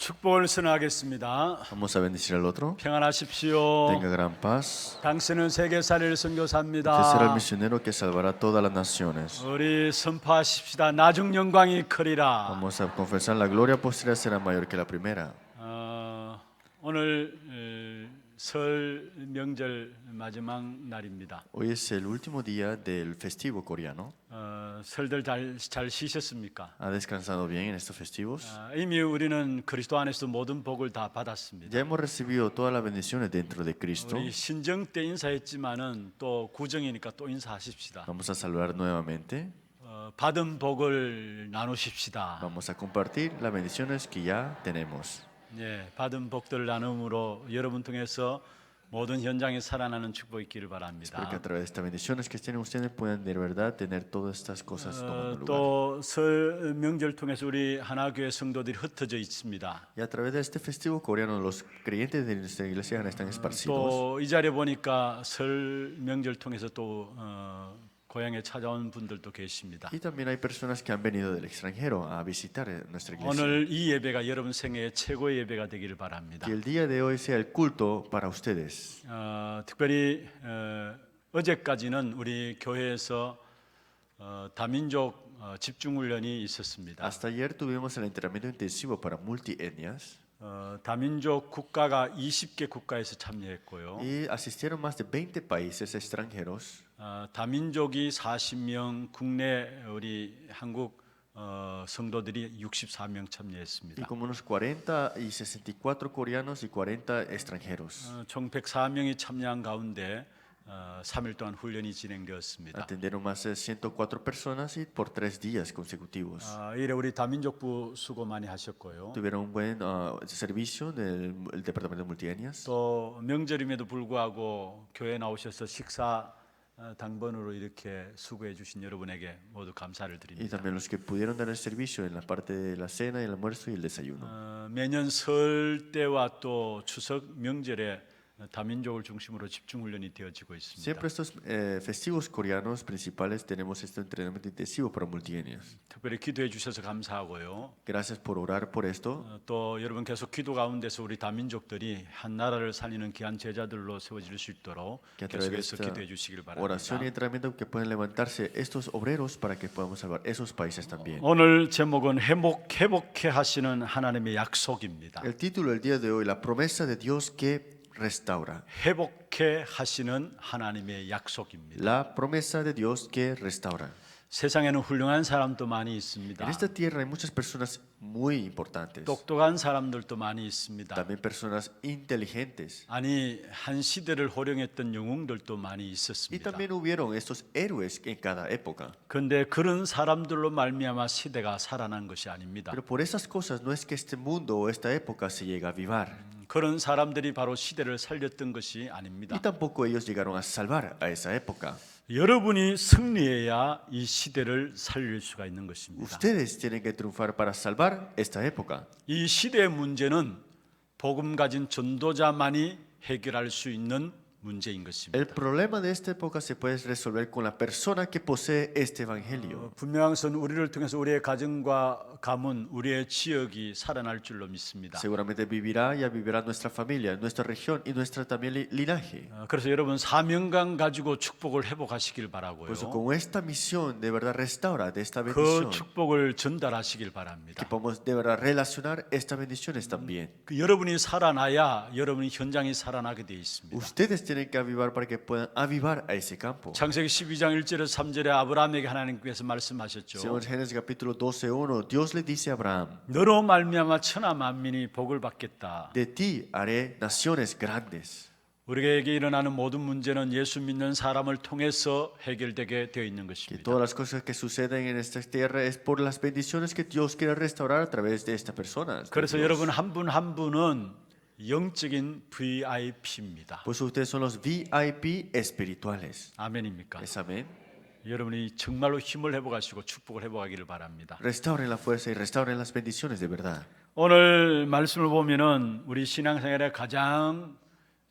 축복을 선언하겠습니다. Vamos a bendecir al otro. 평안하십시오. Tenga gran paz. 당신은 세계 살릴 Usted será el 선교사입니다. misionero que salvará todas las naciones. 우리 선포하십시다. 나중 영광이 크리라. Vamos a confesar la gloria posterior será mayor que la primera. 오늘 설 명절 마지막 날입니다. Hoy es el último día del festivo coreano. 설들 잘 쉬셨습니까? ¿Ha descansado bien en estos festivos? 이미 우리는 그리스도 안에서 모든 복을 다 받았습니다. Ya hemos recibido todas las bendiciones dentro de Cristo. 우리 신정 때 인사했지만은 또 구정이니까 또 인사하십시다. Vamos a saludar nuevamente. 받은 복을 나누십시다. Vamos a compartir las bendiciones que ya tenemos. 예, 받은 복들을 나눔으로 여러분 통해서 모든 현장에 살아나는 축복이 있기를 Espero que 바랍니다. a través de estas bendiciones que tienen ustedes puedan de verdad tener todas estas cosas tomando lugar. 또 설 명절 통해서 우리 하나교회 성도들이 흩어져 있습니다. Y a través de este festivo coreano, los creyentes de nuestra iglesia están esparcidos. 또 이 자리에 보니까 설 명절 통해서 또 고향에 찾아온 분들도 계십니다. Y también hay personas que han venido del extranjero a visitar nuestra iglesia. 오늘 이 예배가 여러분 생애의 최고의 예배가 되기를 바랍니다. Que el día de hoy sea el culto para ustedes. 특별히 어제까지는 우리 교회에서 다민족 집중훈련이 있었습니다. Hasta ayer tuvimos el entrenamiento intensivo para multietnias 다민족 국가가 20개 국가에서 참여했고요. y asistieron más de 20 países extranjeros. 다민족이 40명, 국내 우리 한국 성도들이 64명 Y 참여했습니다. como unos 40 y 64 coreanos y 40 extranjeros. 총 104명이 참여한 가운데 3일 동안 훈련이 진행되었습니다. Atendieron más de 104 personas y por 3 días consecutivos. 이래 우리 다민족부 수고 많이 하셨고요. Tuvieron un buen servicio del el departamento de multietnias. 또 명절임에도 불구하고 교회 나오셔서 식사 당번으로 이렇게 수고해 주신 여러분에게 모두 감사를 Y 드립니다. también los que pudieron dar el servicio en la parte de la cena, el almuerzo y el desayuno. 매년 설 때와 또 추석 명절에 다민족을 중심으로 집중 훈련이 되어지고 있습니다. Siempre estos festivos coreanos principales tenemos este entrenamiento intensivo para multietnias. 특별히 기도해 주셔서 감사하고요. Gracias por orar por esto. 또 여러분 계속 기도 가운데서 우리 다민족들이 한 나라를 살리는 귀한 제자들로 세워질 수 있도록 Que a través de 계속해서 esta 기도해 주시길 oración y 바랍니다. entrenamiento que pueden levantarse estos obreros para que podamos salvar esos países también. 오늘 제목은 회복해 하시는 하나님의 약속입니다. El título del día de hoy, la promesa de Dios que restaura. 회복해 하시는 하나님의 약속입니다. La promesa de Dios que restaura. 세상에는 훌륭한 사람도 많이 있습니다. En esta tierra hay muchas personas muy importantes. 똑똑한 사람들도 많이 있습니다. También personas inteligentes. 아니 한 시대를 호령했던 영웅들도 많이 Y 있었습니다. también hubieron estos héroes en cada época. 그런데 그런 사람들로 말미암아 시대가 살아난 것이 아닙니다. Pero por esas cosas no es que este mundo o esta época se llega a avivar. 그런 사람들이 바로 시대를 살렸던 것이 아닙니다. Y tampoco ellos llegaron a salvar a esa época. 여러분이 승리해야 이 시대를 살릴 수가 있는 것입니다. Ustedes tienen que triunfar para salvar esta época. 이 시대의 문제는 복음 가진 전도자만이 해결할 수 있는 문제인 것입니다. El problema de esta época se puede resolver con la persona que posee este evangelio. 분명선 우리를 통해서 우리의 가정과 가문, 우리의 지역이 살아날 줄로 믿습니다. Seguramente vivirá y vivirá nuestra familia, nuestra región y nuestra también linaje. 그래서 여러분 사명감 가지고 축복을 회복하시길 바라고요. Por eso con esta misión de verdad restaura de esta 그 bendición. 축복을 전달하시길 바랍니다. Que podamos de verdad relacionar estas bendiciones también. 그 여러분이 살아나야 여러분이 현장이 살아나게 되어 있습니다. Ustedes tienen que avivar para que puedan avivar a ese campo. 창세기 12장 1절에서 3절에 아브라함에게 하나님께서 말씀하셨죠. Según Génesis capítulo 12:1, Dios le dice a Abraham: 너로 말미암아 천하 만민이 복을 받겠다. De ti haré naciones grandes. 우리에게 일어나는 모든 문제는 예수 믿는 사람을 통해서 해결되게 되어 있는 Que 것입니다. todas las cosas que suceden en esta tierra es por las bendiciones que Dios quiere restaurar a través de esta persona. 그래서 여러분 한 분 한 분은 영적인 VIP입니다. Pues ustedes son los VIP espirituales. 아멘입니까? ¿Es amén? 여러분이 정말로 힘을 회복하시고 축복을 회복하기를 바랍니다. Restauren la fuerza y restauren las bendiciones de verdad. 오늘 말씀을 보면은 우리 신앙생활의 가장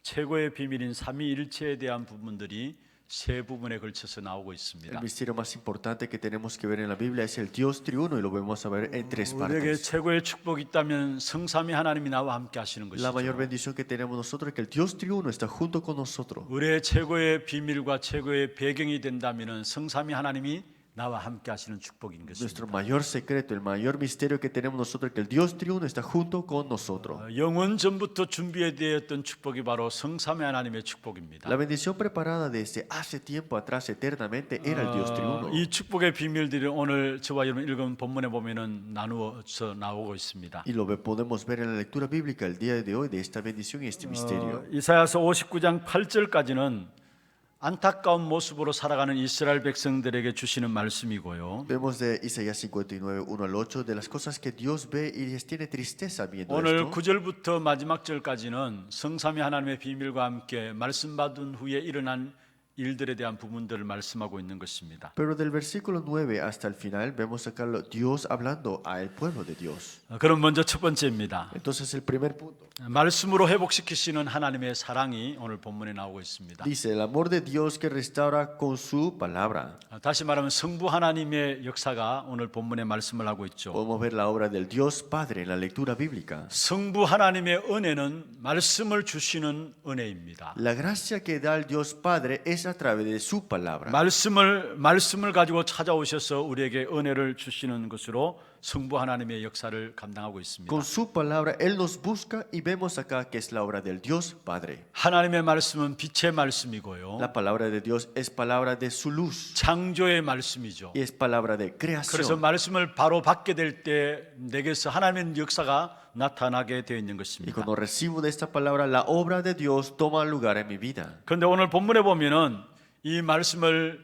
최고의 비밀인 삼위일체에 대한 부분들이 세 부분에 걸쳐서 나오고 El 있습니다. misterio más importante que tenemos que ver en la Biblia es el Dios triuno y lo vamos a ver en tres 우리에게 partes. 최고의 축복이 있다면 성삼위 하나님이 나와 함께 하시는 La mayor 것이죠. bendición que tenemos nosotros es que el Dios triuno está junto con nosotros. 우리의 최고의 비밀과 최고의 배경이 된다면 성삼위 하나님이 나와 함께 하시는 축복인 Nuestro 것입니다. mayor secreto, el mayor misterio que tenemos nosotros es que el Dios triuno está junto con nosotros. 영원 전부터 준비되었던 축복이 바로 성삼위 하나님의 축복입니다. La bendición preparada desde hace tiempo atrás eternamente era el Dios triuno. 이 축복의 비밀들이 오늘 저와 여러분 읽은 본문에 보면은 나누어서 나오고 있습니다. Y lo podemos ver en la lectura bíblica el día de hoy de esta bendición y este misterio. 이사야서 59장 8절까지는 안타까운 모습으로 살아가는 이스라엘 백성들에게 주시는 말씀이고요. Vemos de Isaías 59, 1 al 8, de las cosas que Dios ve y les tiene tristeza viendo 오늘 esto. 9절부터 마지막 절까지는 성삼위 하나님의 비밀과 함께 말씀 받은 후에 일어난 일들에 대한 부분들을 말씀하고 있는 것입니다. Pero del versículo 9 hasta el final vemos acá Dios hablando al pueblo de Dios. 그럼 먼저 첫 번째입니다. Entonces el primer punto 말씀으로 회복시키시는 하나님의 사랑이 오늘 본문에 나오고 있습니다. dice el amor de Dios que restaura con su palabra. 다시 말하면 성부 하나님의 역사가 오늘 본문에 말씀을 하고 있죠. Podemos ver la obra del Dios Padre en la lectura bíblica. 성부 하나님의 은혜는 말씀을 주시는 은혜입니다. La gracia que da el Dios Padre es a través de su palabra. 말씀을 가지고 찾아오셔서 우리에게 은혜를 주시는 것으로 성부 하나님의 역사를 감당하고 있습니다. Con su palabra Él nos busca y vemos acá que es la obra del Dios Padre. 하나님의 말씀은 빛의 말씀이고요. La palabra de Dios es palabra de su luz 창조의 말씀이죠. y es palabra de 그래서 creación. 말씀을 바로 받게 될 때 내게서 하나님의 역사가 나타나게 되어 있는 Y 것입니다. cuando recibo de esta palabra, la obra de Dios toma lugar en mi vida. 그런데 오늘 본문에 보면은 이 말씀을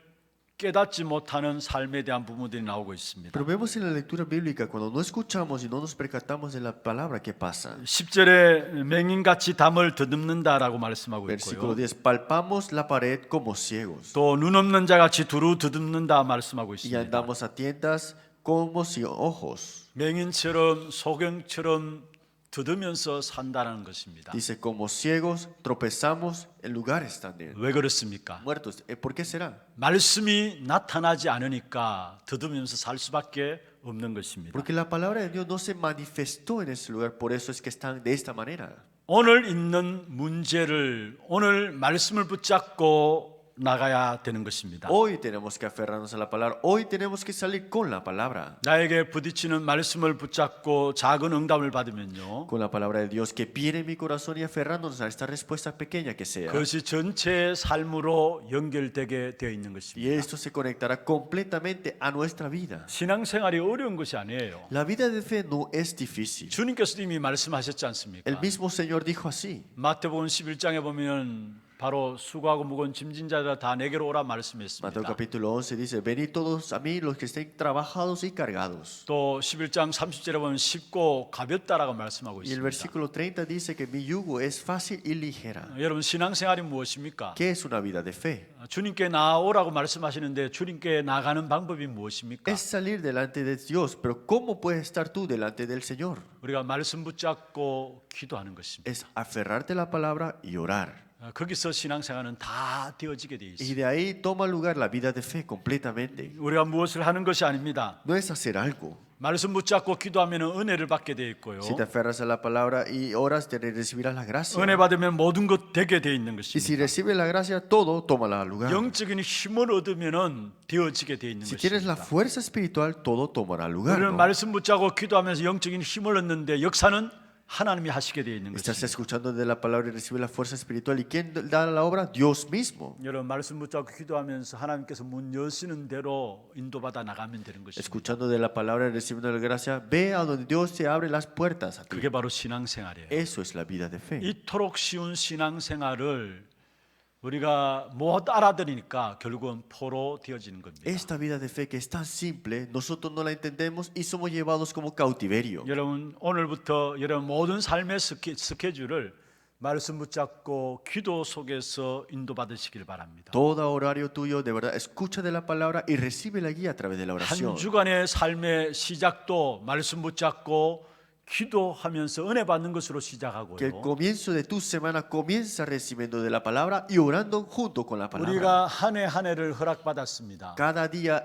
깨닫지 못하는 삶에 대한 부분들이 나오고 있습니다. Pero vemos en la lectura bíblica, cuando no escuchamos y no nos percatamos de la palabra, ¿qué pasa? 10절에 맹인같이 담을 더듬는다라고 말씀하고 Versículo 있고요. 10, palpamos la pared como ciegos 또 눈 없는 자같이 두루 더듬는다 말씀하고 y 있습니다. andamos a tientas como sin ojos. 맹인처럼 소경처럼 더듬면서 산다는 것입니다. Dice, como ciegos tropezamos en lugares también. 왜 그렇습니까? Muertos. ¿Por qué será? 말씀이 나타나지 않으니까 더듬으면서 살 수밖에 없는 것입니다. Porque la palabra de Dios no se manifestó en ese lugar, por eso es que están de esta manera. 오늘 있는 문제를 오늘 말씀을 붙잡고 나가야 되는 것입니다. Hoy tenemos que aferrarnos a la palabra, hoy tenemos que salir con la palabra. 나에게 부딪히는 말씀을 붙잡고 작은 응답을 받으면요. Con la palabra de Dios que viene en mi corazón y aferrándonos a esta respuesta pequeña que sea. 그것이 전체의 삶으로 연결되게 되어 있는 Y 것입니다. esto se conectará completamente a nuestra vida. 신앙생활이 어려운 것이 아니에요. La vida de fe no es difícil. 주님께서도 이미 말씀하셨지 않습니까? El mismo Señor dijo así. 마태복음 11장에 보면 바로 수고하고 무거운 짐진 자들 다 내게로 오라 Mateo 말씀했습니다. capítulo 11 dice, venid todos a mí los que estén trabajados y cargados. 또 11장 30절에 보면 쉽고 가볍다라고 말씀하고 Y el 있습니다. versículo 30 dice que mi yugo es fácil y ligera. 여러분 신앙생활이 무엇입니까? ¿Qué es una vida de fe? 주님께 나오라고 말씀하시는데 주님께 나가는 방법이 무엇입니까? Es salir delante de Dios, pero ¿cómo puedes estar tú delante del Señor? 우리가 말씀 붙잡고 기도하는 것입니다. Es aferrarte a la palabra y orar. 거기서 신앙생활은 다 되어지게 돼 Y 있어요. de ahí toma lugar la vida de fe completamente. 우리가 무엇을 하는 것이 아닙니다. No es hacer algo. 말씀 붙잡고 기도하면 은혜를 받게 돼 있고요. Si te aferras a la palabra y oras, te recibirás la gracia. 은혜 받으면 모든 것 되게 돼 있는 Y si 것입니다. recibes la gracia, todo toma lugar. 영적인 힘을 얻으면은 되어지게 돼 있는 Si tienes la 것입니다. fuerza espiritual, todo tomará lugar. 우리는 ¿No? 말씀 붙잡고 기도하면서 영적인 힘을 얻는데 역사는 하나님이 하시게 돼 있는 Estás 것입니다. escuchando de la palabra y recibes la fuerza espiritual. ¿Y quién da la obra? Dios mismo. 여러분 말씀 붙잡고 기도하면서 하나님께서 문 여시는 대로 인도받아 나가면 되는 것입니다. Escuchando de la palabra y recibiendo la gracia, ve a donde Dios te abre las puertas a ti. 그게 바로 신앙생활이에요. Eso es la vida de fe. 이토록 쉬운 신앙생활을 우리가 못 알아들으니까 결국은 포로 되어지는 겁니다. Esta vida de fe que es tan simple, nosotros no la entendemos y somos llevados como cautiverio. 여러분 오늘부터 여러분 모든 삶의 스케줄을 말씀 붙잡고 기도 속에서 인도받으시길 바랍니다. Todo horario tuyo, de verdad, escucha de la palabra y recibe la guía a través de la oración. 한 주간의 삶의 시작도 말씀 붙잡고 기도하면서 은혜 받는 것으로 Que el 시작하고요. comienzo de tu semana comienza recibiendo de la palabra y orando junto con la palabra. 우리가 한 해 한 해를 허락받았습니다. Cada día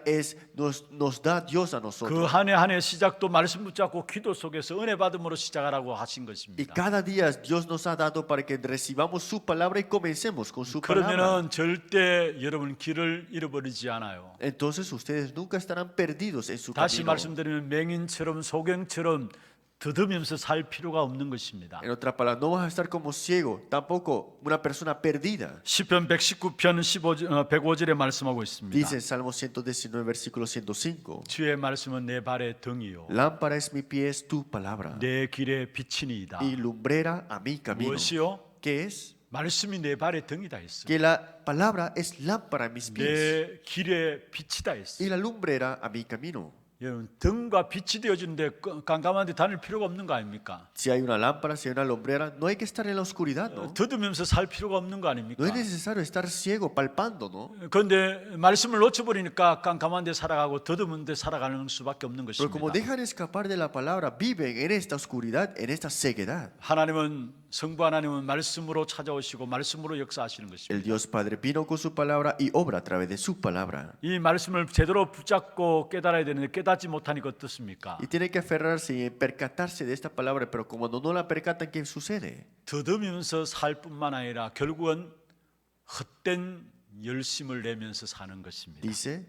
nos da Dios a 그 nosotros. 한 해 한 해 시작도 말씀 붙잡고 기도 속에서 은혜 받음으로 시작하라고 하신 Y 것입니다. cada día Dios nos ha dado para que recibamos su palabra y comencemos con su palabra. 그러면은 절대 여러분 길을 잃어버리지 않아요. Entonces ustedes nunca estarán perdidos en su 다시 camino. 말씀드리면 맹인처럼 소경처럼 더듬으면서 살 필요가 없는 것입니다. En otras palabras, no vas a estar como ciego, tampoco una persona perdida. 시편 119편 105절에 말씀하고 있습니다. Dice en Salmo 119, versículo 105. 주의 말씀은 내 발의 등이요 Lámpara es mi pie, es tu palabra. 내 길의 빛이니이다. Y lumbrera a mi camino. 무엇이요? ¿Qué es? 말씀이 내 발의 등이다 했어요. Que la palabra es lámpara a mis pies 내 길의 빛이다 y 했어요. la lumbrera a mi camino. 여러분 등과 빛이 되어주는데 깜깜한데 다닐 필요가 없는 거 아닙니까? Si hay una lámpara, si hay una lumbrera, no hay que estar en la oscuridad, ¿no? 더듬으면서 살 필요가 없는 거 No 아닙니까? es necesario estar ciego, palpando, ¿no? 그런데 말씀을 놓쳐버리니까 깜깜한 데 살아가고 더듬은 데 살아가는 수밖에 없는 Pero como 것입니다. dejan escapar de la palabra, viven en esta oscuridad, en esta ceguedad. 하나님은 성부 하나님은 말씀으로 찾아오시고 말씀으로 역사하시는 El 것입니다. Dios Padre vino con su palabra y obra a través de su palabra. 이 말씀을 제대로 붙잡고 깨달아야 되는데 깨닫지 못하니까 어떻습니까? Y tienen que aferrarse y percatarse de esta palabra, pero como no la percatan, ¿qué sucede? 더듬으면서 살 뿐만 아니라 결국은 헛된 열심을 내면서 사는 것입니다. Dice,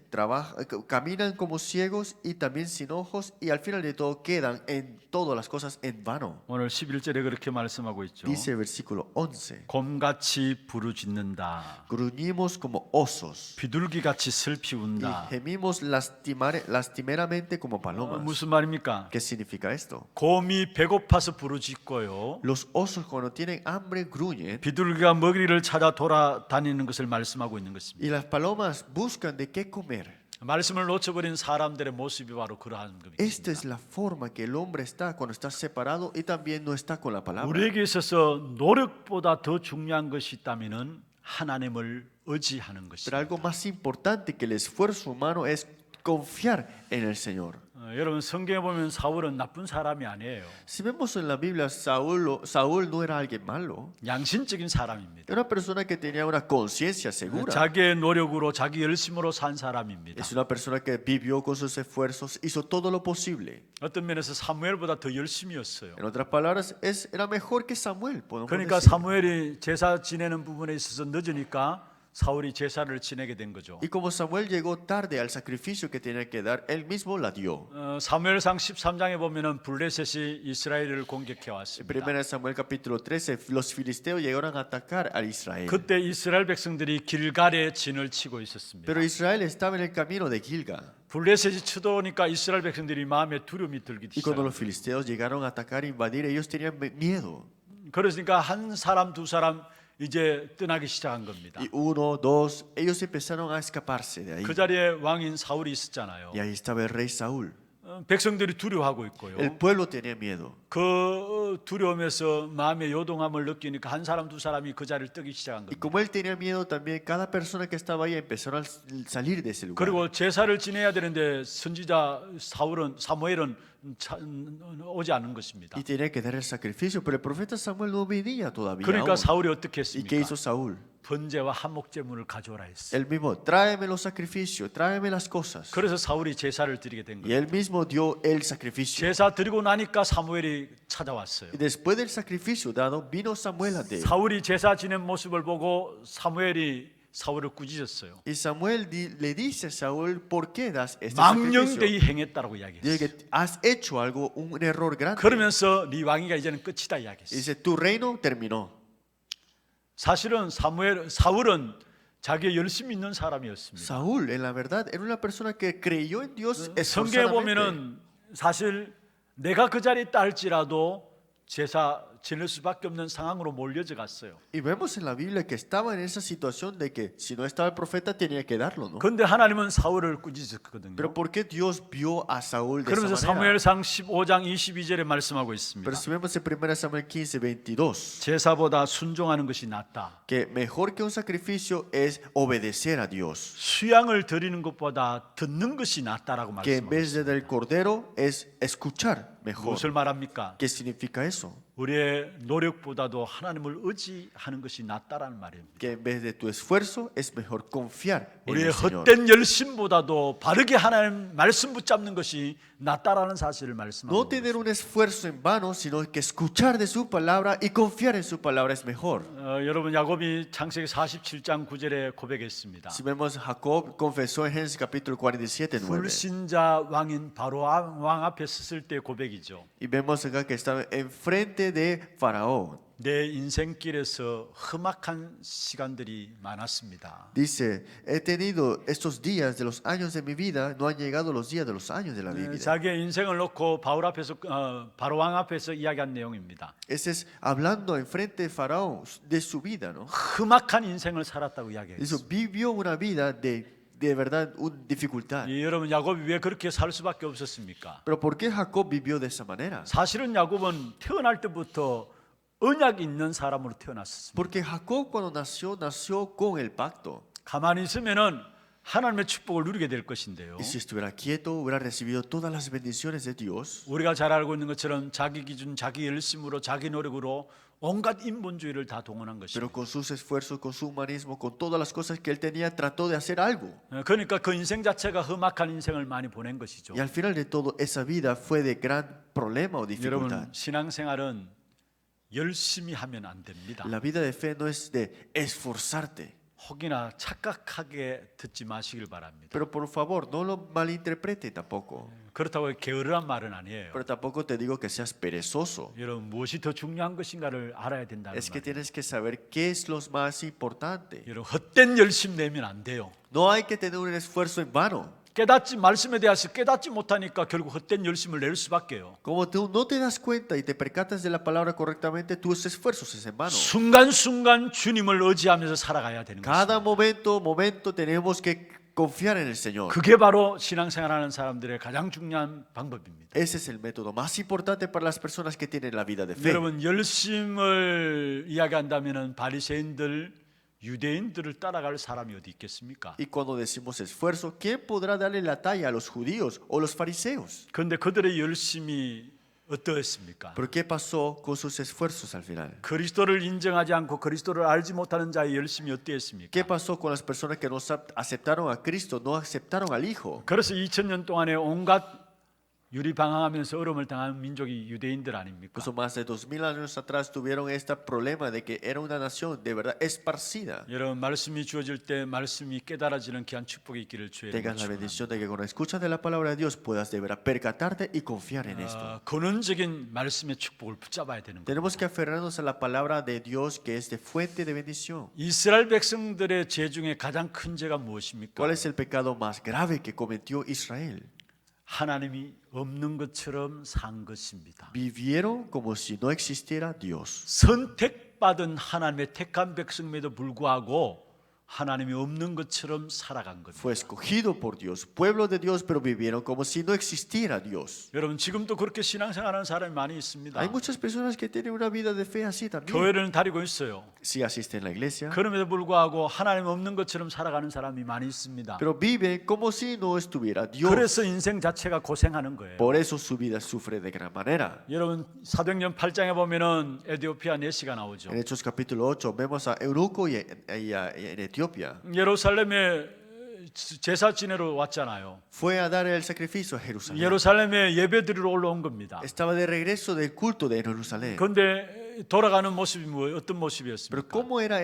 caminan como ciegos y también sin ojos y al final de todo quedan en todas las cosas en vano. 오늘 11절에 그렇게 말씀하고 있죠. Dice el versículo 11, 곰같이 부르짖는다. gruñimos como osos 비둘기같이 y 슬피 운다. gemimos lastimeramente como palomas. 무슨 말입니까? ¿Qué significa esto? 곰이 배고파서 부르짖고요. Los osos cuando tienen hambre gruñen 비둘기가 먹이를 찾아 돌아다니는 것을 말씀하고 있는 것입니다. y las palomas buscan de qué comer. 말씀을 놓쳐버린 사람들의 모습이 바로 그러한 Esta 겁니다. es la forma que el hombre está cuando está separado y también no está con la palabra. 우리에게 있어서 노력보다 더 중요한 것이 있다면은 하나님을 의지하는 Pero 것입니다. algo más importante que el esfuerzo humano es confiar en el Señor. 여러분 성경에 보면 사울은 나쁜 사람이 아니에요. Si vemos en la Biblia, Saúl no era alguien malo. 양심적인 사람입니다. Era una persona que tenía una conciencia segura. 자기의 노력으로 자기 열심으로 산 사람입니다. Es una persona que vivió con sus esfuerzos, hizo todo lo posible. 어떤 면에서 사무엘보다 더 열심이었어요. En otras palabras, era mejor que Samuel, podemos 그러니까 decir. 사무엘이 제사 지내는 부분에 있어서 늦으니까 사울이 제사를 지내게 된 거죠. Y como Samuel llegó tarde al sacrificio que tenía que dar, él mismo la dio. 사무엘상 13장에 보면은 블레셋이 이스라엘을 공격해 En 왔습니다. 1 Samuel capítulo 13, los filisteos llegaron a atacar a Israel. 그때 이스라엘 백성들이 길갈에 진을 치고 있었습니다. Pero Israel estaba en el camino de Gilgal. 블레셋이 쳐들어오니까 이스라엘 백성들이 마음에 두려움이 들기 Y cuando 시작합니다. los filisteos llegaron a atacar e invadir, ellos tenían miedo. 그러니까 한 사람 두 사람 이제 떠나기 시작한 겁니다. Y uno, dos, ellos empezaron a escaparse de ahí. 그 자리에 왕인 사울이 있었잖아요. Y ahí estaba el rey Saúl. 백성들이 두려워하고 있고요. El pueblo tenía miedo. 그 두려움에서 마음의 요동함을 느끼니까 한 사람 두 사람이 그 자리를 뜨기 시작한 Y 겁니다. como él tenía miedo también, cada persona que estaba ahí empezaron a salir de ese lugar. 그리고 제사를 지내야 되는데 선지자 사무엘은 오지 않은 것입니다. Y tenía que dar el sacrificio, pero el profeta Samuel no venía todavía 그러니까 aún. 사울이 어떻게 ¿Y qué hizo 했습니까? Saúl? 번제와 한목제물을 가져오라 했어요. Él mismo, tráeme los sacrificios, tráeme las cosas. 그래서 사울이 제사를 드리게 된 Y 거예요. él mismo dio el sacrificio. 제사 드리고 나니까 사무엘이 찾아왔어요. Y después del sacrificio dado, vino Samuel ante él. 사울이 제사 지낸 모습을 보고 사무엘이 사울을 꾸짖었어요. Y Samuel le dice a Saúl, ¿por qué das este sacrificio? 망령되이 행했다고 Dice 이야기했어요. que has hecho algo, un error grande. 그러면서 네 왕위가 이제는 끝이다 Y 이야기했어요. dice, tu reino terminó. 사실은 사울은 자기의 열심히 있는 사람이었습니다. Saúl, en la verdad, era una persona que creyó en Dios 성경에 esforzadamente. 보면은 사실 내가 그 자리에 있다 할지라도 제사 지낼 수밖에 없는 상황으로 몰려져 갔어요. Y vemos en la Biblia que estaba en esa situación de que si no estaba el profeta tenía que darlo, ¿no? 그런데 하나님은 사울을 꾸짖었거든요. Pero ¿por qué Dios vio a Saúl de 그러면서 esa manera? 사무엘상 15장 22절에 말씀하고 있습니다. Pero si vemos en 1 Samuel 15:22, 제사보다 순종하는 것이 낫다. que mejor que un sacrificio es obedecer a Dios, 수양을 드리는 것보다 듣는 것이 낫다라고 que en 말씀하고 vez 있습니다. de del cordero es escuchar mejor. 무엇을 말합니까? ¿Qué significa eso? 우리의 노력보다도 하나님을 의지하는 것이 낫다라는 말입니다. Que en vez de tu esfuerzo es mejor confiar en 우리의 el Señor. 헛된 열심보다도 바르게 하나님 말씀 붙잡는 것이 낫다라는 사실을 No 말씀하고 tener 있습니다. un esfuerzo en vano, sino que escuchar de su palabra y confiar en su palabra es mejor. 여러분 야곱이 창세기 47장 9절에 고백했습니다. Si vemos, Jacob confesó en Génesis capítulo 47:9. 불신자 왕인 바로 왕 앞에 섰을 때 고백이죠. Y vemos acá que estaba enfrente de Faraón. 내 인생길에서 험악한 시간들이 많았습니다. Dice, he tenido estos días de los años de mi vida, no han llegado los días de los años de la vida. 자기의 인생을 놓고 바로 왕 앞에서 이야기한 내용입니다. Ese es hablando enfrente de Faraón de su vida, ¿no? 험악한 인생을 살았다고 이야기했어요. Dice, vivió una vida de verdad, una dificultad. 여러분 야곱이 왜 그렇게 살 수밖에 없었습니까? Pero ¿por qué Jacob vivió de esa manera? 사실은 야곱은 태어날 때부터 언약 있는 사람으로 태어났습니다. Porque Jacob cuando nació con el pacto. 가만히 있으면은 하나님의 축복을 누리게 될 것인데요. Y si estuviera quieto, hubiera recibido todas las bendiciones de Dios. 우리가 잘 알고 있는 것처럼 자기 기준, 자기 열심으로, 자기 노력으로 온갖 인본주의를 다 동원한 Pero 것입니다. con sus esfuerzos, con su humanismo, con todas las cosas que él tenía, trató de hacer algo. 그러니까 그 인생 자체가 험악한 인생을 많이 보낸 것이죠. Y al final de todo, esa vida fue de gran problema o 여러분 dificultad. 신앙생활은 열심히 하면 안 됩니다. La vida de fe no es de esforzarte. 혹이나 착각하게 듣지 마시길 바랍니다. Pero por favor, no lo malinterprete tampoco. 그렇다고 게으르한 말은 아니에요. Pero tampoco te digo que seas perezoso. 여러분 무엇이 더 중요한 것인가를 알아야 된다는 Es que 말이에요. tienes que saber qué es lo más importante. 여러분 헛된 열심 내면 안 돼요. No hay que tener un esfuerzo en vano. 말씀에 대해서 깨닫지 못하니까 결국 헛된 열심을 낼 수밖에요. Como tú no te das cuenta y te percatas de la palabra correctamente, tus esfuerzos es en vano. 순간순간 주님을 의지하면서 살아가야 되는 Cada 것입니다. momento tenemos que confiar en el Señor. 그게 바로 신앙생활하는 사람들의 가장 중요한 방법입니다. Ese es el método más importante para las personas que tienen la vida de fe. 여러분 열심을 이야기한다면은 바리새인들 유대인들을 따라갈 사람이 어디 있겠습니까? Y cuando decimos esfuerzo, ¿quién podrá darle la talla a los judíos o los fariseos? 그런데 그들의 열심이 어떠했습니까? ¿Pero qué pasó con sus esfuerzos al final? 그리스도를 인정하지 않고 그리스도를 알지 못하는 자의 열심이 어떠했습니까? ¿Qué pasó con las personas que no aceptaron a Cristo, no aceptaron al Hijo? 그래서 2000년 동안에 온갖 유리방황하면서 어려움을 당한 민족이 유대인들 아닙니까? Por eso más de 2000 años atrás tuvieron este problema de que era una nación de verdad esparcida. 여러분 말씀이 주어질 때 말씀이 깨달아지는 귀한 축복이 있기를 주의 이름으로 Tengas la 축원합니다. bendición de que cuando escuchas de la palabra de Dios puedas de verdad percatarte y confiar en esto. 근원적인 말씀의 축복을 붙잡아야 되는 거예요. Tenemos que aferrarnos a la palabra de Dios que es de fuente de bendición. 이스라엘 백성들의 죄 중에 가장 큰 죄가 무엇입니까? ¿Cuál es el pecado más grave que cometió Israel? 하나님이 없는 것처럼 산 것입니다. Vivieron como si no existiera Dios. 선택받은 하나님의 택한 백성임에도 불구하고 하나님이 없는 것처럼 살아간 겁니다. Fue escogido por Dios, pueblo de Dios, pero vivieron como si no existiera Dios. 여러분 지금도 그렇게 신앙생활하는 사람이 많이 있습니다. Hay muchas personas que tienen una vida de fe así también. 교회를 다니고 있어요. Sí asisten a la iglesia, 그럼에도 불구하고 하나님 없는 것처럼 살아가는 사람이 많이 있습니다. pero viven como si no estuviera Dios. 그래서 인생 자체가 고생하는 거예요. Por eso su vida sufre de gran manera. 여러분 사도행전 8장에 보면은 에티오피아 내시가 나오죠. En Hechos capítulo 8 vemos a Eunuco y en Etiopía. 예루살렘에 제사 지내러 왔잖아요. Fue a dar el sacrificio a Jerusalén. 예루살렘에 예배 드리러 올라온 겁니다. Estaba de regreso del culto de Jerusalén. 그런데 돌아가는 모습이 어떤 Pero 모습이었습니까? ¿cómo era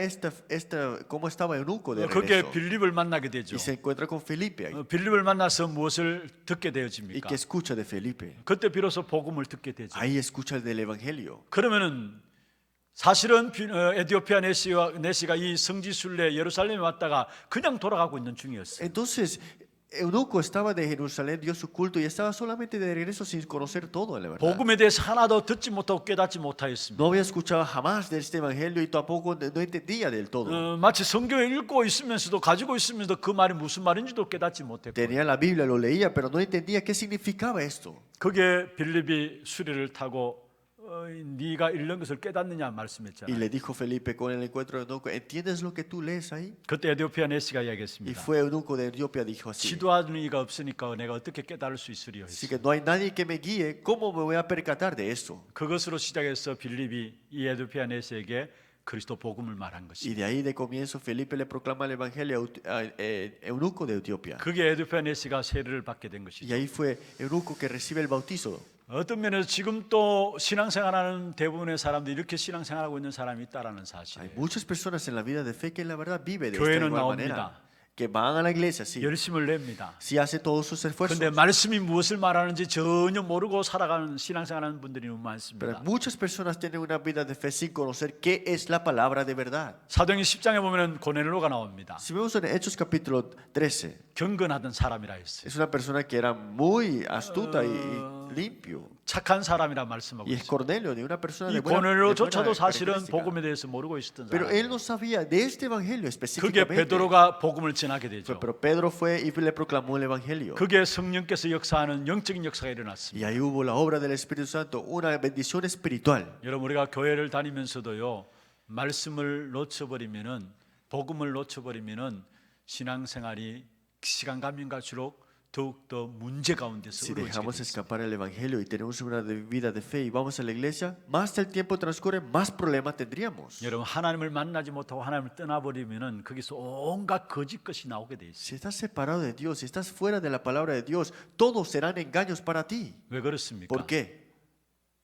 cómo estaba Eunuco de 거기에 regreso? 빌립을 만나게 되죠. Y se encuentra con Felipe ahí. 빌립을 만나서 무엇을 듣게 ¿Y 되어집니까? qué escucha de Felipe? 그때 비로소 복음을 듣게 되죠. Ahí escucha del evangelio. 그러면은 사실은 에티오피아 내시가 이 성지순례 예루살렘에 왔다가 그냥 돌아가고 있는 중이었어요. Entonces, eunuco estaba de Jerusalén, dio su culto y estaba solamente de regreso sin conocer todo, la verdad. 복음에 대해서 하나도 듣지 못하고 깨닫지 못하였습니다. No había escuchado jamás de este evangelio y tampoco no entendía del todo. 마치 성경을 읽고 있으면서도 가지고 있으면서도 그 말이 무슨 말인지도 깨닫지 못했고 Tenía la Biblia, lo leía, pero no entendía qué significaba esto. 그게 빌립이 수리를 타고 네가 읽는 것을 깨닫느냐 Y 말씀했잖아요. le dijo Felipe con el encuentro de eunuco, ¿entiendes lo que tú lees ahí? 그때 에디오피아 네시가 Y 이야기했습니다. fue eunuco de Etiopía, dijo así. 지도하는 이가 없으니까 내가 어떻게 깨달을 수 있으리요 Así 했어요. que no hay nadie que me guíe, ¿cómo me voy a percatar de esto? 그것으로 시작해서 빌립이 이 에디오피아 네시에게 그리스도 복음을 말한 Y 것입니다. de ahí de comienzo Felipe le proclama el evangelio a eunuco de Etiopía. 그게 에디오피아 네시가 세례를 받게 된 Y 것이죠. ahí fue eunuco que recibe el bautizo. 어떤 면에서 지금 또 신앙생활하는 대부분의 사람들이 이렇게 신앙생활하고 있는 사람이 있다라는 Hay 사실. muchas personas en la vida de fe que en la verdad vive de esta 교회는 igual 나옵니다. manera. Que van a la iglesia, sí. 열심을 냅니다. Sí hace todos sus esfuerzos. 그런데 말씀이 무엇을 말하는지 전혀 모르고 살아가는 신앙생활하는 분들이 너무 Pero 많습니다. muchas personas tienen una vida de fe sin conocer qué es la palabra de verdad. 사도행전 10장에 보면 고넬로가 나옵니다. Si vemos en Hechos capítulo 13, 경건하던 사람이라 했어요. es una persona que era muy astuta y limpio. 착한 사람이라 말씀하고 Y es 있어요. Cornelio, de una persona 이 de buena 고넬로조차도 사실은 característica. 복음에 대해서 모르고 있었던 Pero él 사람이에요. no sabía de este evangelio 그게 específicamente. 베드로가 복음을 전하게 되죠. Pero Pedro fue y le proclamó el evangelio. 그게 성령께서 역사하는 영적인 역사가 Y 일어났습니다. ahí hubo la obra del Espíritu Santo, una bendición espiritual. 여러분 우리가 교회를 다니면서도요 말씀을 놓쳐버리면은 복음을 놓쳐버리면은 신앙생활이 시간 가면 갈수록 더욱 더 문제 가운데서 Si 어려워지게 dejamos 됩니다. escapar el evangelio y tenemos una vida de fe y vamos a la iglesia, más el tiempo transcurre, más problemas tendríamos. 여러분 하나님을 만나지 못하고 하나님을 떠나버리면은 거기서 온갖 거짓 것이 나오게 돼 있어요. Si estás separado de Dios, si estás fuera de la palabra de Dios, todos serán engaños para ti. 왜 그렇습니까? ¿Por qué?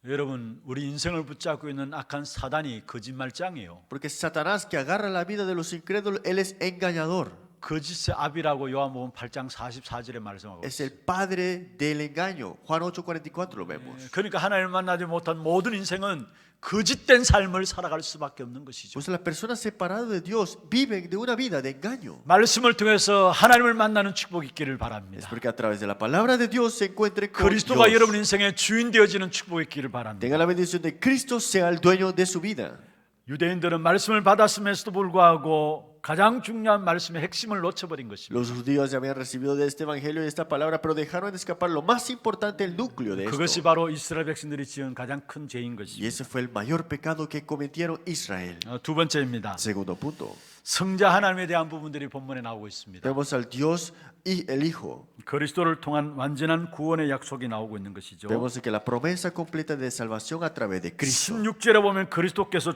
여러분 우리 인생을 붙잡고 있는 악한 사단이 거짓말장이에요. Porque Satanás que agarra la vida de los incrédulos, él es engañador. 거짓의 아비라고 요한복음 8장 44절에 말씀하고 Es 있어요. el padre del engaño. Juan 8:44 lo vemos. 그러니까 하나님을 만나지 못한 모든 인생은 거짓된 삶을 살아갈 수밖에 없는 것이죠. Pues las personas separadas de Dios viven de una vida de engaño. 말씀을 통해서 하나님을 만나는 축복이 있기를 Es 바랍니다. porque a través de la palabra de Dios se encuentre con 그리스도가 Dios. 여러분 인생의 주인 되어지는 축복이 있기를 바랍니다. Tenga la bendición de Cristo, sea el dueño de su vida. 유대인들은 말씀을 받았음에도 불구하고 가장 중요한 말씀의 핵심을 놓쳐버린 것입니다. Los judíos ya habían recibido de este evangelio y de esta palabra, pero dejaron de escapar lo más importante, el núcleo de 그것이 esto. 바로 이스라엘 백성들이 지은 가장 큰 죄인 Y 것입니다. ese fue el mayor pecado que cometieron Israel. 두 번째입니다. Segundo punto. 성자 하나님에 대한 부분들이 본문에 나오고 있습니다. Vemos al Dios y el Hijo. 그리스도를 통한 완전한 구원의 약속이 나오고 있는 것이죠. Vemos que la promesa completa de salvación a través de Cristo. 16절에 보면 그리스도께서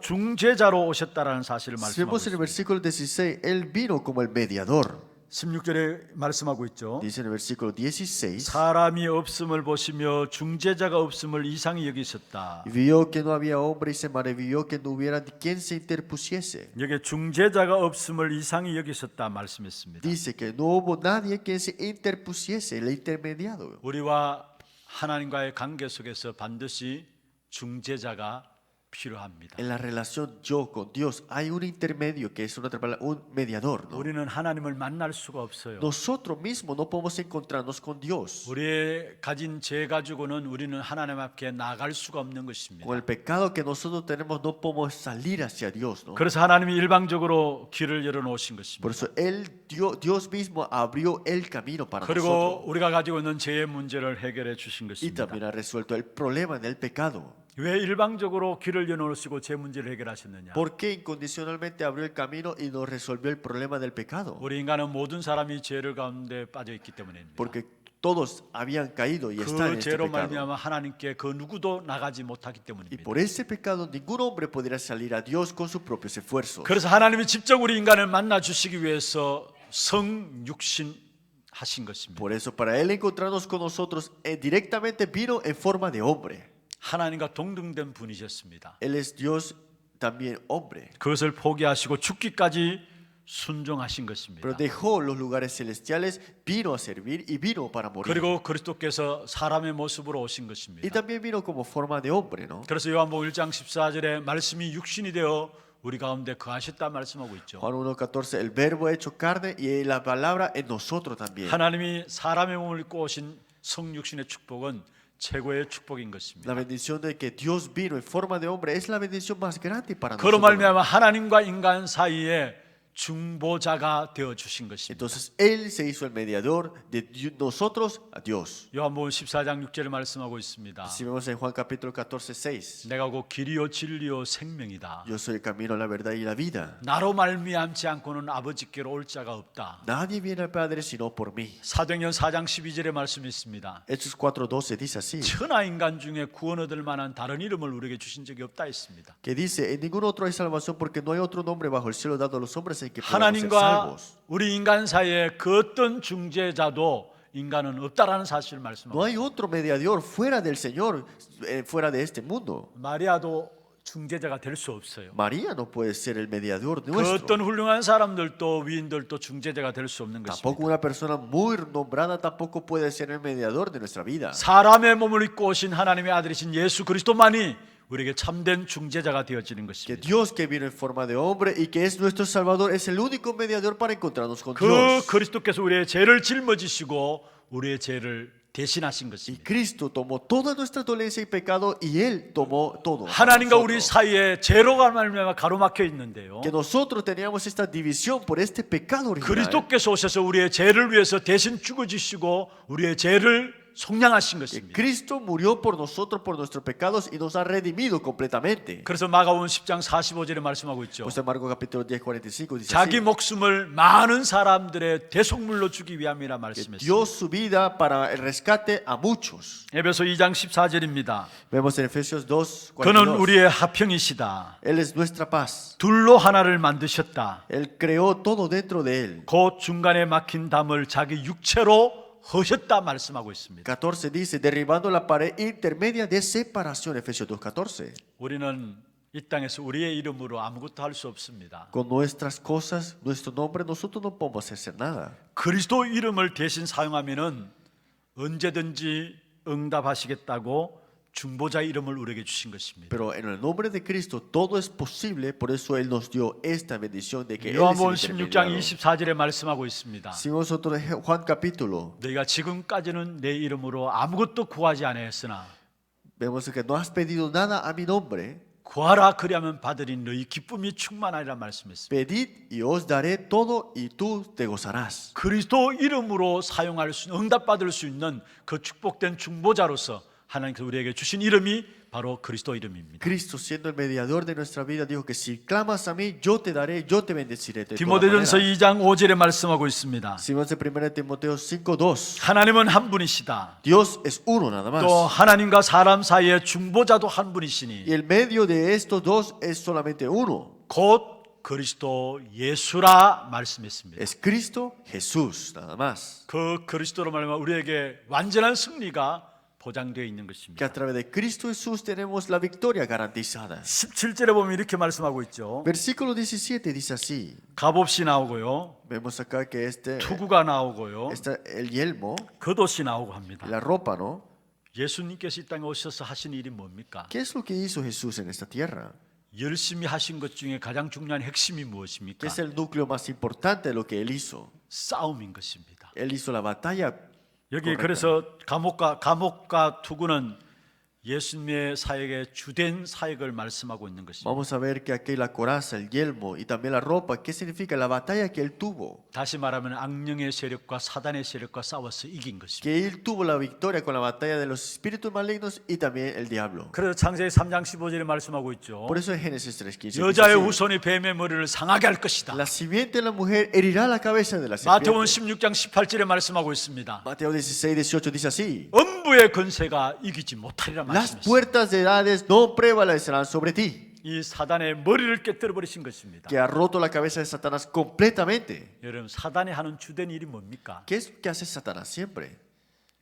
중재자로 오셨다라는 사실을 말씀하고 Vemos en el 있습니다. versículo 16, Él vino como el mediador. 16절에 말씀하고 있죠. Dice en el versículo 16, 사람이 없음을 보시며 중재자가 없음을 이상히 여기셨다. vio que no había hombre y se maravilló que no hubiera quien se interpusiese. 여기 중재자가 없음을 이상히 여기셨다 말씀했습니다. Dice que no hubo nadie quien se interpusiese, el intermediado. 우리와 하나님과의 관계 속에서 반드시 중재자가 필요합니다. En la relación yo con Dios hay un intermedio que es una otra palabra, un mediador. ¿no? 우리는 하나님을 만날 수가 없어요. Nosotros mismos no podemos encontrarnos con Dios. 우리의 가진 죄 가지고는 우리는 하나님 앞에 나갈 수가 없는 것입니다. Con el pecado que nosotros tenemos no podemos salir hacia Dios. ¿no? 그래서 하나님이 일방적으로 길을 열어놓으신 Por 것입니다. eso Dios mismo abrió el camino para 그리고 nosotros. 우리가 가지고 있는 죄의 문제를 해결해 주신 Y 것입니다. también ha resuelto el problema del pecado. 왜 일방적으로 길을 열어놓으시고 죄 문제를 해결하셨느냐? ¿Por qué incondicionalmente abrió el camino y nos resolvió el problema del pecado? 우리 인간은 모든 사람이 죄를 가운데 빠져 있기 때문입니다. Porque todos habían caído y están en 그 este 죄로 pecado. 말미암아 하나님께 그 누구도 나가지 못하기 Y 때문입니다. por ese pecado ningún hombre podría salir a Dios con sus propios esfuerzos. 그래서 하나님이 직접 우리 인간을 만나 주시기 위해서 성육신 하신 것입니다. Por eso para Él encontrarnos con nosotros directamente vino en forma de hombre. 하나님과 동등된 분이셨습니다. Él es Dios también hombre. 그것을 포기하시고 죽기까지 순종하신 것입니다. Pero dejó los lugares celestiales, vino a servir y vino para morir. 그리고 그리스도께서 사람의 모습으로 오신 Y 것입니다. también vino como forma de hombre, ¿no? 그래서 요한복음 1장 14절에 말씀이 육신이 되어 우리 가운데 거하셨다 말씀하고 있죠. Juan 1:14, el verbo hecho carne y la palabra en nosotros también. 하나님이 사람의 몸을 입고 오신 성육신의 축복은 최고의 축복인 것입니다. La bendición de que Dios vino en forma de hombre es la bendición más grande para 그로 nosotros. 말미암아 하나님과 인간 사이에 중보자가 되어 주신 것입니다. Entonces Él se hizo el mediador de nosotros a Dios. 요한복음 14장 6절에 말씀하고 있습니다. Si vemos en Juan capítulo 14:6, 내가 곧 길이요 진리요 생명이다. yo soy el camino, la verdad y la vida. 나로 말미암지 않고는 아버지께로 올 자가 없다. Nadie viene al Padre sino por mí. 사도행전 4장 12절에 말씀이 있습니다. Hechos 4:12 dice así, 천하 인간 중에 구원 얻을 만한 다른 이름을 우리에게 주신 적이 없다 했습니다. que dice, en ningún otro hay salvación porque no hay otro nombre bajo el cielo dado a los hombres en que podamos ser 하나님과 salvos. 우리 인간 사이에 그 어떤 중재자도 인간은 없다라는 사실을 No 말씀하고 hay otro mediador fuera del Señor, fuera de este mundo. 마리아도 중재자가 될 수 없어요. María no puede ser el mediador 그 nuestro. 어떤 훌륭한 사람들도 위인들도 중재자가 될 수 없는 것입니다. Tampoco una persona muy nombrada tampoco puede ser el mediador de nuestra vida. 사람의 몸을 입고 오신 하나님의 아들이신 예수 그리스도만이 우리에게 참된 중재자가 되어지는 Que 것입니다. Dios que vino en forma de hombre y que es nuestro Salvador es el único mediador para encontrarnos con 그 Dios. 그리스도께서 우리의 죄를 짊어지시고 우리의 죄를 대신하신 Y 것입니다. Cristo tomó toda nuestra dolencia y pecado y Él tomó todo. 하나님과 우리 nosotros. 사이에 죄로가 말미암아 가로막혀 있는데요. Que nosotros teníamos esta división por este pecado original. 그리스도께서 오셔서 우리의 죄를 위해서 대신 죽어주시고 우리의 죄를 속량하신 Que 것입니다. Cristo murió por nosotros, por nuestros pecados y nos ha redimido completamente. 그래서 마가복음 10장 45절에 말씀하고 있죠. Pues en Marcos capítulo 10:45 dice 자기 así, 목숨을 많은 사람들의 대속물로 주기 위함이라 que 말씀했습니다. dio su vida para el rescate a muchos. 에베소 2장 14절입니다. Vemos en Efesios 2:42. 그는 우리의 하평이시다. Él es nuestra paz. 둘로 하나를 만드셨다. Él creó todo dentro de Él. 곧 중간에 막힌 담을 자기 육체로 허셨다 말씀하고 있습니다. 14 dice, derribando la pared intermedia de separación. Efesios 2:14. 우리는 이 땅에서 우리의 이름으로 아무것도 할 수 없습니다. Con nuestras cosas, nuestro nombre, nosotros no podemos hacer nada. 그리스도 이름을 대신 사용하면은 언제든지 응답하시겠다고 중보자 이름을 우리에게 주신 것입니다. Pero en el nombre de Cristo todo es posible, por eso Él nos dio esta bendición de que Él es 요한복음 el 16장 intermediario. 24절에 말씀하고 있습니다. Si nosotros Juan capítulo, 너희가 지금까지는 내 이름으로 아무것도 구하지 아니하였으나 vemos que no has pedido nada a mi nombre, 구하라 그리하면 받으리 너희 기쁨이 충만하리라 말씀했습니다. pedid y os daré todo y tú te gozarás. 그리스도 이름으로 사용할 수 응답받을 수 있는 그 축복된 중보자로서 하나님께서 우리에게 주신 이름이 바로 그리스도 이름입니다. Cristo, siendo el mediador de nuestra vida, dijo que si clamas a mí, yo te daré, yo te bendeciré de toda 디모데전서 manera. 2장 5절에 말씀하고 있습니다. Si vemos en 1 Timoteo 5:2, 하나님은 한 분이시다. Dios es uno nada más. 또 하나님과 사람 사이의 중보자도 한 분이시니 Y el medio de estos dos es solamente uno. 곧 그리스도 예수라 말씀했습니다. Es Cristo Jesús, nada más. 그 그리스도로 말하면 우리에게 완전한 승리가 보장되어 있는 Que 것입니다. a través de Cristo Jesús tenemos la victoria garantizada. 17절에 보면 이렇게 말씀하고 있죠. Versículo 17 dice así. 갑옷이 나오고요. Vemos acá que 투구가 나오고요. está el yelmo, 겉옷이 나오고 합니다. la ropa, ¿no? 예수님께서 이 땅에 오셔서 하신 일이 뭡니까? ¿Qué es lo que hizo Jesús en esta tierra? 열심히 하신 것 중에 가장 중요한 핵심이 ¿Qué 무엇입니까? es el núcleo más importante de lo que Él hizo? 싸움인 것입니다. Él hizo la batalla. 여기 correcta. 그래서 감옥과 투구는 예수님의 사역의 주된 사역을 말씀하고 있는 것입니다. Vamos a ver que aquí la coraza, el yelmo y también la ropa, ¿qué significa? La batalla que Él tuvo. 다시 말하면 악령의 세력과 사단의 세력과 싸워서 이긴 것입니다. Que Él tuvo la victoria con la batalla de los espíritus malignos y también el diablo. 그래서 창세기 3장 15절에 말씀하고 있죠. Por eso en Génesis 3:15 여자의 dice así, 후손이 뱀의 머리를 상하게 할 것이다. la simiente de la mujer herirá la cabeza de la 마태복음 serpiente. 16장 18절에 말씀하고 있습니다. Mateo 16:18 dice así. 음부의 권세가 이기지 못하리라 Las 말씀했습니다. puertas de Hades no prevalecerán sobre ti. 이 사단의 머리를 깨뜨려 버리신 것입니다. Que ha roto la cabeza de Satanás completamente. 여러분 사단이 하는 주된 일이 뭡니까? ¿Qué es lo que hace Satanás siempre?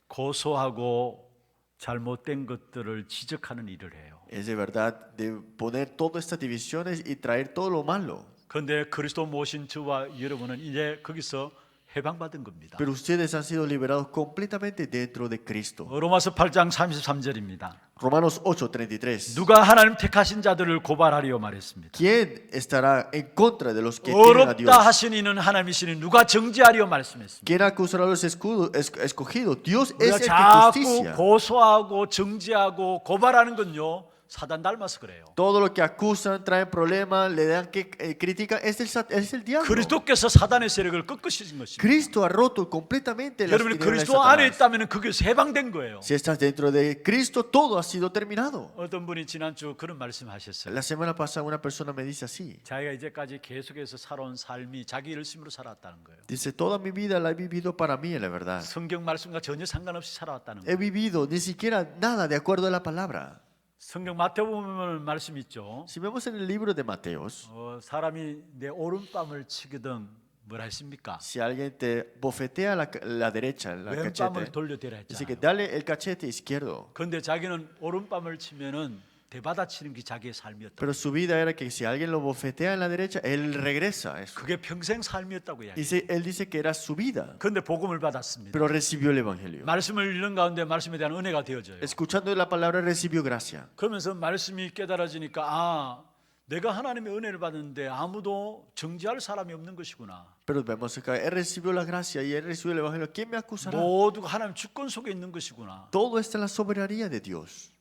고소하고 잘못된 것들을 지적하는 일을 해요. Es de verdad de poner todas estas divisiones y traer todo lo malo. 그런데 그리스도 모신 저와 여러분은 이제 거기서 해방받은 겁니다. Pero ustedes han sido liberados completamente dentro de Cristo. 로마서 8장 33절입니다. Romanos 8:33. 누가 하나님 택하신 자들을 고발하리요 말했습니다. ¿Quién estará en contra de los que tienen a Dios? 어렵다 하신 이는 하나님이시니 누가 정죄하리요 말씀했습니다. ¿Quién acusará a los escogidos? Dios 우리가 es el que 자꾸 justicia. 고소하고 정죄하고 고발하는 건요 사단 닮아서 그래요. Todo lo que acusan, traen problemas, le dan que critican, es el diablo. 그리스도께서 사단의 세력을 꺾으신 것입니다. Cristo ha roto completamente las 여러분이 tinieblas de 그리스도 안에 Satanás. 있다면 거기서 해방된 거예요. Si estás dentro de Cristo, todo ha sido terminado. 어떤 분이 지난주 그런 말씀하셨어요. La semana pasada una persona me dice así. 자기가 이제까지 계속해서 살아온 삶이 자기 열심으로 살았다는 거예요. Dice, toda mi vida la he vivido para mí, la verdad. 성경 말씀과 전혀 상관없이 살아왔다는 He 거예요. vivido ni siquiera nada de acuerdo a la palabra. 성경 마태복음 말씀 있죠. Si vemos en el libro de Mateos, 사람이 내 오른뺨을 치거든 뭐라 했습니까? si alguien te bofetea la derecha, la 왼뺨을 cachete, 돌려대라 dice que 했잖아요. dale el cachete izquierdo. 그런데 자기는 오른뺨을 치면은 대받아치는 게 자기의 삶이었다. Pero su vida era que si alguien lo bofetea en la derecha, él regresa a eso. 그게 평생 삶이었다고 이야기해요. Él dice que era su vida, 그런데 복음을 받았습니다. pero recibió el evangelio. 말씀을 읽는 가운데 말씀에 대한 은혜가 되어져요. Escuchando la palabra recibió gracia. 그러면서 말씀이 깨달아지니까 아, 내가 하나님의 은혜를 받는데 아무도 정죄할 사람이 없는 것이구나. Pero vemos acá, él recibió la gracia y él recibió el evangelio. ¿Quién me acusará? 모두가 하나님 주권 속에 있는 것이구나. Todo está en la soberanía de Dios.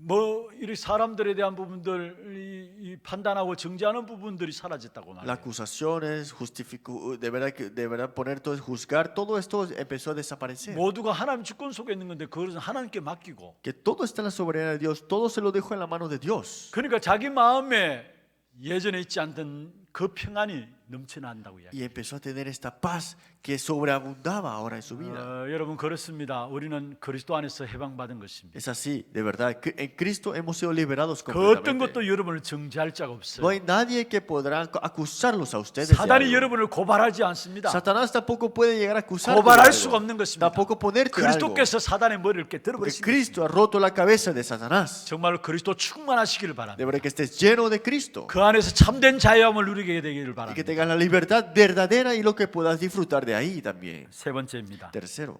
뭐 이 사람들에 대한 부분들 이 판단하고 정죄하는 부분들이 사라졌다고 Las 말해요. acusaciones, de verdad poner todo, juzgar, todo esto empezó a desaparecer. 모두가 하나님 주권 속에 있는 건데 그것은 하나님께 맡기고. Que todo está en la soberanía de Dios, todo se lo dejó en la mano de Dios. 그러니까 자기 마음에 예전에 있지 않던 그 평안이 넘쳐난다고 이야기해요. Y empezó a tener esta paz que sobreabundaba ahora en su vida. 여러분 그렇습니다. 우리는 그리스도 안에서 해방받은 것입니다. Es así, de verdad. En Cristo hemos sido liberados 그 어떤 completamente. 것도 여러분을 정죄할 자가 No 없어요. hay nadie que podrá acusarlos a ustedes. de 사단이 algo. 여러분을 고발하지 않습니다. Satanás tampoco puede llegar a acusarte de 고발할 algo. 수가 없는 것입니다. Tampoco ponerte algo. 그리스도께서 사단의 머리를 Porque 깨뜨려버리신 Cristo ha roto la cabeza de Satanás. 정말로 그리스도 충만하시기를 De 바랍니다. verdad que estés lleno de Cristo. 그 안에서 참된 자유함을 누리게 되기를 Y que 바랍니다. tengas la libertad verdadera y lo que puedas disfrutar de ahí también. 세 번째입니다. Tercero,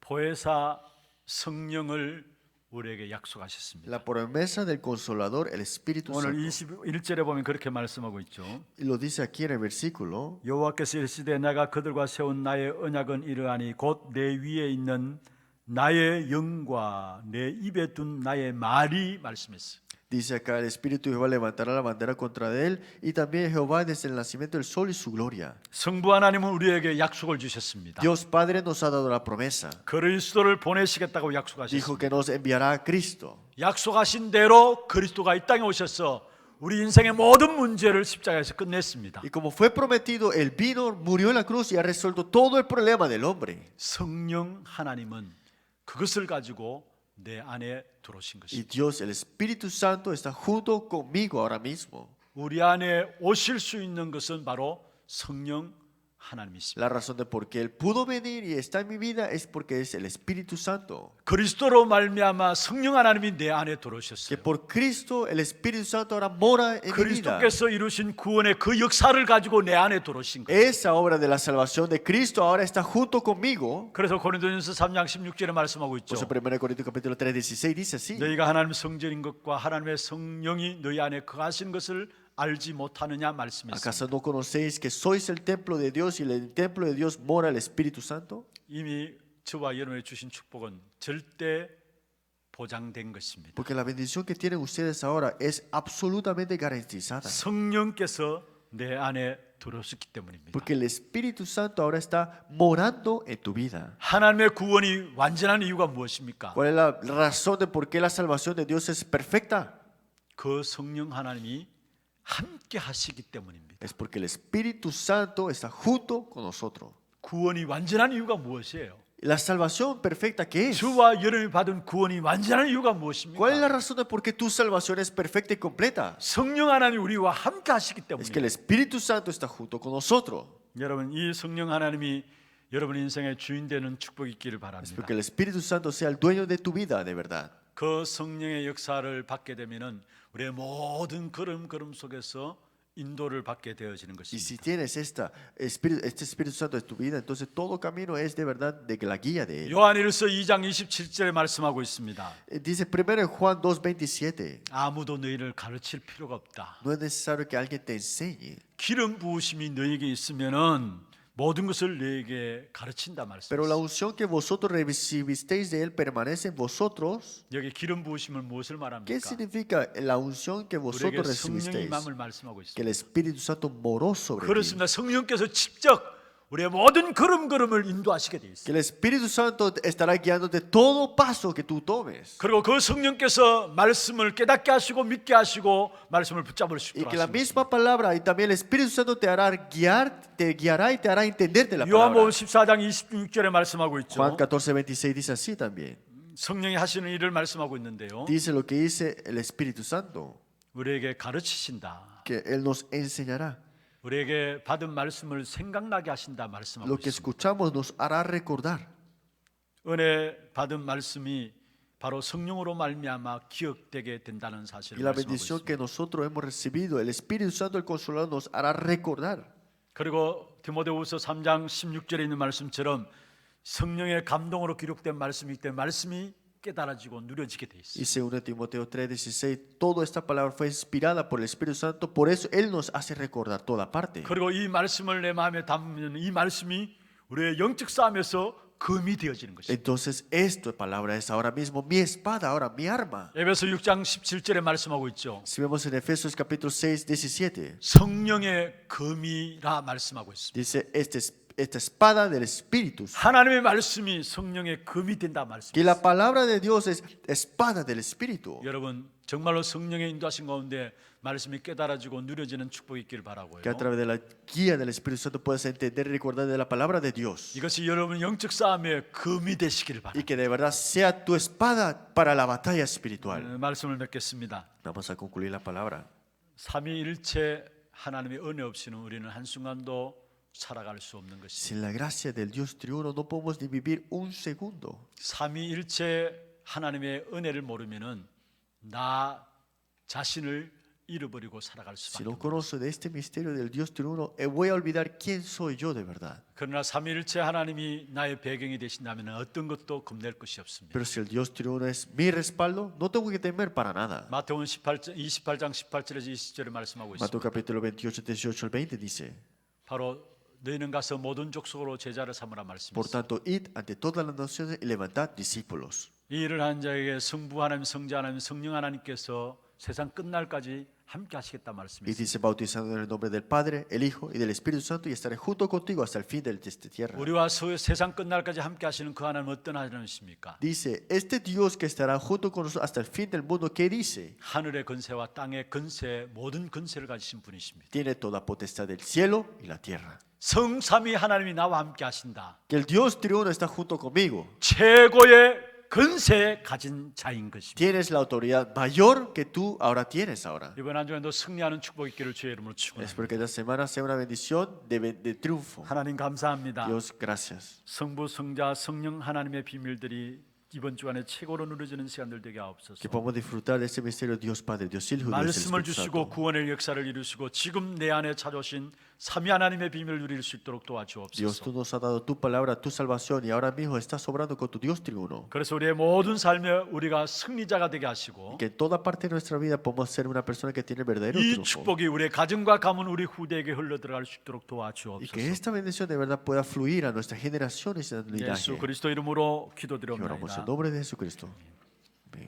보혜사 성령을 우리에게 약속하셨습니다. la promesa del Consolador, el Espíritu 오늘 Santo. 21절에 보면 그렇게 말씀하고 있죠. Y lo dice aquí en el versículo. 여호와께서 이르시되 내가 그들과 세운 나의 언약은 이러하니 곧 내 위에 있는 나의 영과 내 입에 둔 나의 말이 말씀했어요. Dice acá, el Espíritu de Jehová levantará la bandera contra él y también Jehová desde el nacimiento del sol y su gloria. 성부 하나님은 우리에게 약속을 주셨습니다. Dios Padre nos ha dado la promesa. 그리스도를 보내시겠다고 Dijo 약속하셨습니다. que nos enviará a Cristo. 약속하신 대로 그리스도가 이 땅에 오셔서 우리 인생의 모든 문제를 십자가에서 끝냈습니다. Y como fue prometido, Él vino, murió en la cruz y ha resuelto todo el problema del hombre. 성령 하나님은 그것을 가지고 내 안에 들어오신 Y 것입니다. Dios, el Espíritu Santo, está junto conmigo ahora mismo. 우리 안에 오실 수 있는 것은 바로 성령 하나님이십니다. La razón de por qué Él pudo venir y está en mi vida es porque es el Espíritu Santo. 그리스도로 말미암아 성령 하나님이 내 안에 Que 들어오셨어요. por Cristo el Espíritu Santo ahora mora en mi vida. 그리스도께서 이루신 구원의 그 역사를 가지고 내 안에 들어오신 거예요. Esa obra de la salvación de Cristo ahora está junto conmigo. 그래서 고린도전서 3장 16절에 말씀하고 있죠. Por eso 1 Corintios capítulo 3:16 dice así. 너희가 하나님의 성전인 것과 하나님의 성령이 너희 안에 거하시는 것을 알지 못하느냐 말씀했습니다. ¿Acaso no conocéis que sois el templo de Dios y en el templo de Dios mora el Espíritu Santo? 이미 저와 여러분의 주신 축복은 절대 보장된 것입니다. Porque la bendición que tienen ustedes ahora es absolutamente garantizada. 성령께서 내 안에 들어오셨기 때문입니다. Porque el Espíritu Santo ahora está morando en tu vida. 하나님의 구원이 완전한 이유가 무엇입니까? ¿Cuál es la razón de por qué la salvación de Dios es perfecta? 그 성령 하나님이 함께 하시기 때문입니다. Es porque el Espíritu Santo está junto con nosotros. 구원이 완전한 이유가 무엇이에요? La salvación perfecta, ¿qué es? 주와 여러분이 받은 구원이 완전한 이유가 무엇입니까? ¿Cuál es la razón de por qué tu salvación es perfecta y completa? 성령 하나님이 우리와 함께 하시기 Es que el 때문입니다. Espíritu Santo está junto con nosotros. 여러분 이 성령 하나님이 여러분 인생의 주인 되는 축복이 있기를 Es 바랍니다. porque el Espíritu Santo sea el dueño de tu vida, de verdad. 그 성령의 역사를 받게 되면은 우리의 모든 걸음 속에서 인도를 받게 되어지는 Y si 것입니다. tienes este Espíritu Santo en tu vida, entonces todo camino es de verdad de la guía de Él. 요한일서 2장 27절에 말씀하고 있습니다. Dice primero en Juan 2:27, 아무도 너희를 가르칠 필요가 없다. no es necesario que alguien te enseñe, 기름 부으심이 너에게 있으면은 모든 것을 너에게 가르친다 pero la 말씀이죠. unción que vosotros recibisteis de Él permanece en vosotros. 여기 기름 부으심을 무엇을 ¿Qué 말합니까? significa la unción que 우리에게 vosotros 성령이 recibisteis? 마음을 말씀하고 Que el 있습니다. Espíritu Santo moró sobre ti. 그렇습니다. 성령께서 직접 우리의 모든 걸음걸음을 인도하시게 돼 Que 있습니다. el Espíritu Santo estará guiándote todo paso que tú tomes. 그리고 그 성령께서 말씀을 깨닫게 하시고 믿게 하시고 말씀을 붙잡을 수 Y 있도록 que la 하십니다. misma palabra y también el Espíritu Santo te hará guiar, te guiará y te hará entender de la 요한복음 palabra. 14장 26절에 말씀하고 있죠. Juan 14:26 dice así también. 성령이 하시는 일을 말씀하고 있는데요. Dice lo que dice el Espíritu Santo, 우리에게 가르치신다. que Él nos enseñará. 우리에게 받은 말씀을 생각나게 하신다 말씀하고 Lo que 있습니다. escuchamos nos hará recordar. 은혜 받은 말씀이 바로 성령으로 말미암아 기억되게 된다는 Y 사실을 la 말씀하고 bendición 있습니다. que nosotros hemos recibido, el Espíritu Santo, el Consolador, nos hará recordar. 그리고 디모데후서 3장 16절에 있는 말씀처럼 성령의 감동으로 기록된 말씀이기 때문에 말씀이 깨달아지고 누려지게 돼 있어요. Y según Timoteo 3:16, toda esta palabra fue inspirada por el Espíritu Santo, por eso Él nos hace recordar toda parte. 그리고 이 말씀을 내 마음에 담으면 이 말씀이 우리의 영적 싸움에서 금이 되어지는 것입니다. Entonces, esta palabra es ahora mismo mi espada, ahora mi arma. 에베소 6장 17절에 말씀하고 있죠. Si vemos en Efesios capítulo 6:17, 성령의 금이라 말씀하고 있습니다. dice, esta espada del Espíritu. 하나님의 말씀이 성령의 금이 된다 Que 말씀입니다. la palabra de Dios es espada del Espíritu. 여러분 정말로 성령의 인도하신 가운데 말씀이 깨달아지고 누려지는 축복이 있기를 바라고요. Que a través de la guía del Espíritu Santo puedas entender y recordar de la palabra de Dios. 이것이 여러분 영적 싸움의 금이 되시기를 Y 바랍니다. que de verdad sea tu espada para la batalla espiritual. 말씀을 맺겠습니다. Vamos a concluir la palabra. 삼위일체 하나님의 은혜 없이는 우리는 한순간도 살아갈 수 없는 것입니다. Sin la gracia del Dios triuno no podemos ni vivir un segundo. 삼위일체 하나님의 은혜를 모르면은 나 자신을 잃어버리고 살아갈 Si 수밖에 no 없습니다. conozco de este misterio del Dios triuno, voy a olvidar quién soy yo de verdad. 그러나 삼위일체 하나님이 나의 배경이 되신다면 어떤 것도 겁낼 것이 없습니다. Pero si el Dios triuno es mi respaldo, no tengo que temer para nada. 마태복음 28장 18절에서 20절에 말씀하고 Mateo 있습니다. capítulo 28, 18 al 20 dice, 바로 너희는 가서 모든 족속으로 제자를 삼으라 por 말씀입니다. tanto, id ante todas las naciones y levantad discípulos. 이 일을 한 자에게 성부 하나님, 성자 하나님, 성령 하나님께서 세상 끝날까지 함께 하시겠다 Y 말씀입니다. dice, bautizando en el nombre del Padre, el Hijo y del Espíritu Santo, y estaré junto contigo hasta el fin de esta tierra. 우리와 세상 끝날까지 함께 하시는 그 하나님 어떤 하나님이십니까? Dice, este Dios que estará junto con nosotros hasta el fin del mundo, ¿qué dice? 하늘의 건세와 땅의 건세, 모든 건세를 가지신 분이십니다. Tiene toda potestad del cielo y la tierra. 성삼위 하나님이 나와 함께 하신다. Que el Dios triuno está junto conmigo. 최고의 건세 가진 자인 것입니다. Tienes la autoridad mayor que tú ahora tienes ahora. 이번 한 주간도 승리하는 축복 있기를 주의 이름으로 축원합니다. Espero que esta semana sea una bendición de triunfo. 하나님 감사합니다. Dios, gracias. 성부, 성자, 성령 하나님의 비밀들이 이번 주간에 최고로 누려지는 시간들 되게 하옵소서. Que podamos disfrutar de este misterio Dios Padre, Dios Hijo y Dios 말씀을 Espíritu 주시고 Santo. 구원의 역사를 이루시고 지금 내 안에 찾아오신 삼위 하나님의 비밀을 누릴 수 있도록 Dios, 도와주옵소서. tú nos has dado tu palabra, tu salvación, y ahora mismo estás obrando con tu Dios triuno. 그래서 우리의 모든 삶에 우리가 승리자가 되게 하시고 Que en toda parte de nuestra vida podamos ser una persona que tiene verdadero 이 triunfo. 축복이 우리의 가정과 가문 우리 후대에게 흘러들어갈 수 있도록 Y que 도와주옵소서. esta bendición de verdad pueda fluir a nuestras generaciones y a nuestro 예수 linaje. 그리스도 이름으로 Y oramos en 기도드립니다. nombre de Jesucristo.